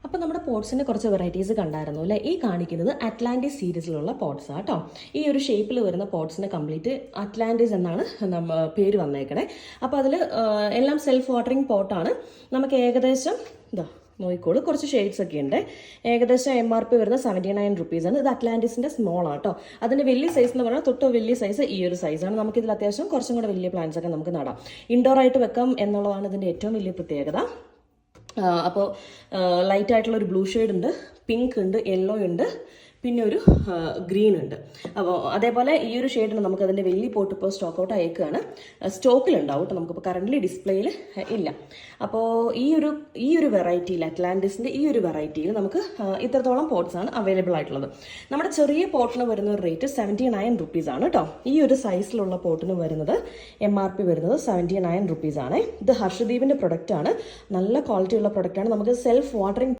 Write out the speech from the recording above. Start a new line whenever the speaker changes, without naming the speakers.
അപ്പോൾ നമ്മുടെ പോട്ട്സിൻ്റെ കുറച്ച് വെറൈറ്റീസ് കണ്ടായിരുന്നു അല്ലേ? ഈ കാണിക്കുന്നത് അറ്റ്ലാന്റിസ് സീരീസിലുള്ള പോട്ട്സാണ് കേട്ടോ. ഈ ഒരു ഷേപ്പിൽ വരുന്ന പോട്ട്സിന് കംപ്ലീറ്റ് അറ്റ്ലാന്റിസ് എന്നാണ് പേര് വന്നേക്കണേ. അപ്പോൾ അതിൽ എല്ലാം സെൽഫ് വാട്ടറിങ് പോട്ടാണ്. നമുക്ക് ഏകദേശം നോക്കിക്കോളൂ, കുറച്ച് ഷെയ്ഡ്സ് ഒക്കെ ഉണ്ട്. ഏകദേശം MRP വരുന്നത് 79 റുപ്പീസാണ്. ഇത് അറ്റ്ലാന്റിസിൻ്റെ സ്മോൾ ആട്ടോ. അതിൻ്റെ വലിയ സൈസ് എന്ന് പറഞ്ഞാൽ തൊട്ട് വലിയ സൈസ് ഈ ഒരു സൈസാണ്. നമുക്കിതിൽ അത്യാവശ്യം കുറച്ചും കൂടെ വലിയ പ്ലാന്റ്സ് ഒക്കെ നമുക്ക് നടാം. ഇൻഡോർ ആയിട്ട് വെക്കാം എന്നുള്ളതാണ് ഇതിൻ്റെ ഏറ്റവും വലിയ പ്രത്യേകത. അപ്പോൾ ലൈറ്റ് ആയിട്ടുള്ള ഒരു ബ്ലൂ ഷെയ്ഡ് ഉണ്ട്, പിങ്ക് ഉണ്ട്, യെല്ലോ ഉണ്ട്, പിന്നെ ഒരു ഗ്രീൻ ഉണ്ട്. അപ്പോൾ അതേപോലെ ഈ ഒരു ഷെയ്ഡിന് നമുക്ക് അതിൻ്റെ വലിയ പോട്ട് ഇപ്പോൾ സ്റ്റോക്ക് ഔട്ട് അയക്കുകയാണ്. സ്റ്റോക്കിലുണ്ടാവും കേട്ടോ, നമുക്കിപ്പോൾ കറൻ്റ്ലി ഡിസ്പ്ലേയിൽ ഇല്ല. അപ്പോൾ ഈ ഒരു വെറൈറ്റിയിൽ, അറ്റ്ലാന്റിസിൻ്റെ ഈ ഒരു വെറൈറ്റിയിൽ നമുക്ക് ഇത്രത്തോളം പോട്ട്സാണ് അവൈലബിൾ ആയിട്ടുള്ളത്. നമ്മുടെ ചെറിയ പോട്ടിന് വരുന്ന ഒരു റേറ്റ് 79 റുപ്പീസാണ് കേട്ടോ. ഈ ഒരു സൈസിലുള്ള പോട്ടിന് വരുന്നത് MRP വരുന്നത് 79 റുപ്പീസാണ്. ഇത് ഹർഷദീപിൻ്റെ പ്രൊഡക്റ്റാണ്, നല്ല ക്വാളിറ്റി ഉള്ള പ്രൊഡക്റ്റാണ്. നമുക്ക് സെൽഫ് വാട്ടറിങ്